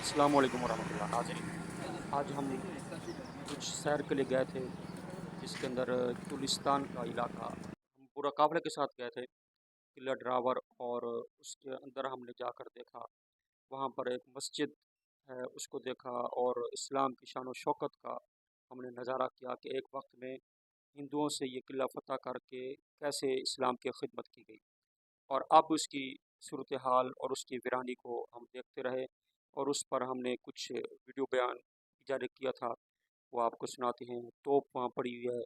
السلام علیکم ورحمۃ اللہ ناظرین، آج ہم کچھ سیر کے لیے گئے تھے جس کے اندر چولستان کا علاقہ ہم پورا قافلے کے ساتھ گئے تھے قلعہ ڈراور، اور اس کے اندر ہم نے جا کر دیکھا وہاں پر ایک مسجد ہے، اس کو دیکھا اور اسلام کی شان و شوکت کا ہم نے نظارہ کیا کہ ایک وقت میں ہندوؤں سے یہ قلعہ فتح کر کے کیسے اسلام کی خدمت کی گئی، اور اب اس کی صورتحال اور اس کی ویرانی کو ہم دیکھتے رہے، اور اس پر ہم نے کچھ ویڈیو بیان جاری کیا تھا، وہ آپ کو سناتے ہیں۔ توپ وہاں پڑی ہوئی ہے،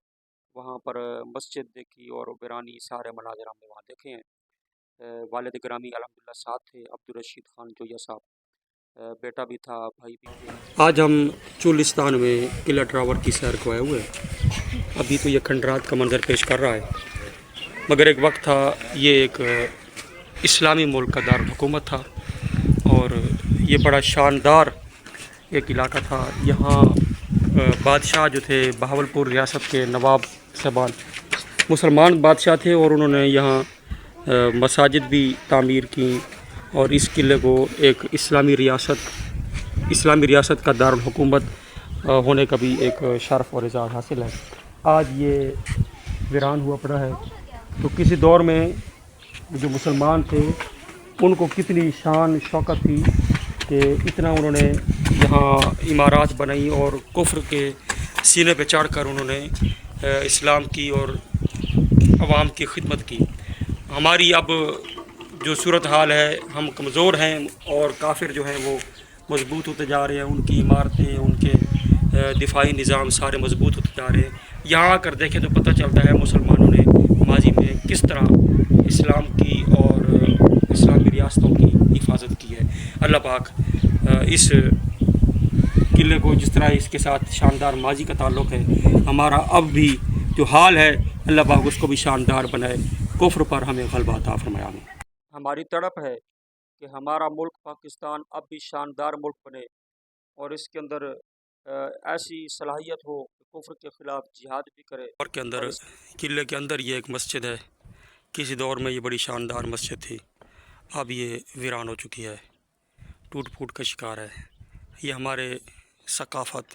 وہاں پر مسجد دیکھی اور ویرانی سارے مناظر ہم نے وہاں دیکھے ہیں۔ والد گرامی الحمدللہ ساتھ تھے، عبدالرشید خان جویہ صاحب، بیٹا بھی تھا، بھائی بھی تھے۔ آج ہم چولستان میں قلعہ ڈراور کی سیر کو آئے ہوئے ہیں۔ ابھی تو یہ کھنڈرات کا منظر پیش کر رہا ہے، مگر ایک وقت تھا یہ ایک اسلامی ملک کا دارالحکومت تھا، اور یہ بڑا شاندار ایک علاقہ تھا۔ یہاں بادشاہ جو تھے بہاولپور ریاست کے نواب صاحبان مسلمان بادشاہ تھے، اور انہوں نے یہاں مساجد بھی تعمیر کی، اور اس قلعے کو ایک اسلامی ریاست کا دارالحکومت ہونے کا بھی ایک شرف اور اعزاز حاصل ہے۔ آج یہ ویران ہوا پڑا ہے، تو کسی دور میں جو مسلمان تھے ان کو کتنی شان شوکت تھی کہ اتنا انہوں نے یہاں عمارات بنائی اور کفر کے سینے پہ چڑھ کر انہوں نے اسلام کی اور عوام کی خدمت کی۔ ہماری اب جو صورتحال ہے، ہم کمزور ہیں اور کافر جو ہیں وہ مضبوط ہوتے جا رہے ہیں، ان کی عمارتیں، ان کے دفاعی نظام سارے مضبوط ہوتے جا رہے ہیں۔ یہاں آ کر دیکھیں تو پتہ چلتا ہے مسلمانوں نے ماضی میں کس طرح اسلام کی اور اسلامی ریاستوں کی حفاظت کی ہے۔ اللہ پاک اس قلعے کو، جس طرح اس کے ساتھ شاندار ماضی کا تعلق ہے، ہمارا اب بھی جو حال ہے، اللہ پاک اس کو بھی شاندار بنائے، کفر پر ہمیں غلبہ عطا فرمائے۔ ہماری تڑپ ہے کہ ہمارا ملک پاکستان اب بھی شاندار ملک بنے، اور اس کے اندر ایسی صلاحیت ہو کہ کفر کے خلاف جہاد بھی کرے۔ اور کے اندر قلعے کے اندر یہ ایک مسجد ہے، کسی دور میں یہ بڑی شاندار مسجد تھی، اب یہ ویران ہو چکی ہے، ٹوٹ پھوٹ کا شکار ہے۔ یہ ہمارے ثقافت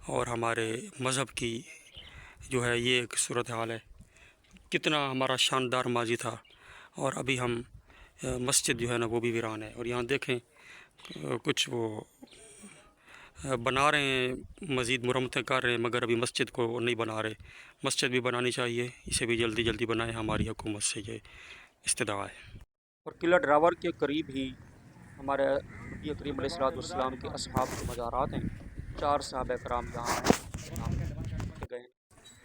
اور ہمارے مذہب کی جو ہے یہ ایک صورتحال ہے، کتنا ہمارا شاندار ماضی تھا، اور ابھی ہم مسجد جو ہے نا وہ بھی ویران ہے۔ اور یہاں دیکھیں کچھ وہ بنا رہے ہیں، مزید مرمتیں کر رہے ہیں، مگر ابھی مسجد کو نہیں بنا رہے۔ مسجد بھی بنانی چاہیے، اسے بھی جلدی جلدی بنائیں، ہماری حکومت سے یہ استدعا ہے۔ اور قلعہ ڈراور کے قریب ہی ہمارے نبی کریم علیہ السلام کے اصحاب کے مزارات ہیں۔ 4 صحابہ کرام یہاں رکھے گئے ہیں،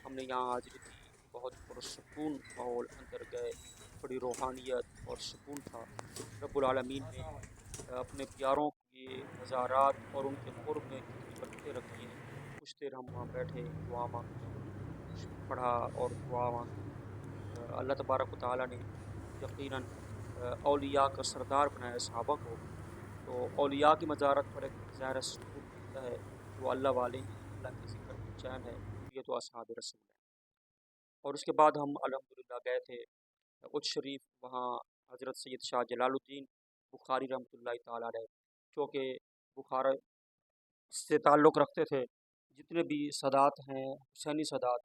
ہم نے یہاں حاضری دی، بہت پرسکون ماحول، اندر گئے، بڑی روحانیت اور سکون تھا۔ رب العالمین نے اپنے پیاروں کے مزارات اور ان کے قرب میں کتنی برکتیں رکھی ہیں۔ کچھ دیر ہم وہاں بیٹھے، دعا مانگی، کچھ پڑھا اور دعا مانگی۔ اللہ تبارک و تعالیٰ نے یقیناً اولیاء کا سردار بنایا صحابہ کو، تو اولیاء کی مزارت پر ایک ظاہر سکون ملتا ہے کہ وہ اللہ والے ہیں، اللہ کے ذکر میں چین ہے، یہ تو اصحاب رسول ہیں۔ اور اس کے بعد ہم الحمدللہ گئے تھے اچ شریف، وہاں حضرت سید شاہ جلال الدین بخاری رحمۃ اللہ تعالیٰ علیہ، جو کہ بخارا سے تعلق رکھتے تھے، جتنے بھی سادات ہیں حسینی سادات،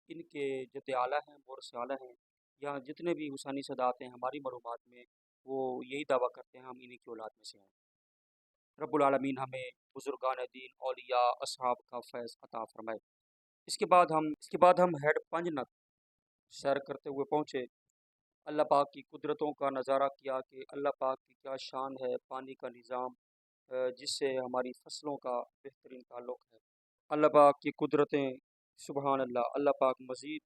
ان کے جد اعلیٰ ہیں، مورث اعلیٰ ہیں، یہاں جتنے بھی حسینی سادات ہیں ہماری معلومات میں وہ یہی دعویٰ کرتے ہیں ہم انہی کی اولاد میں سے ہیں۔ رب العالمین ہمیں بزرگان دین، اولیاء، اصحاب کا فیض عطا فرمائے۔ اس کے بعد ہم ہیڈ پنج نت سیر کرتے ہوئے پہنچے، اللہ پاک کی قدرتوں کا نظارہ کیا کہ اللہ پاک کی کیا شان ہے، پانی کا نظام جس سے ہماری فصلوں کا بہترین تعلق ہے۔ اللہ پاک کی قدرتیں، سبحان اللہ، اللہ پاک مزید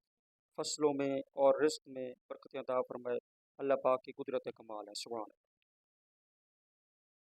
فصلوں میں اور رزق میں برکتیں عطا فرمائے۔ اللہ پاک کی قدرت کمال ہے، سبحان اللہ۔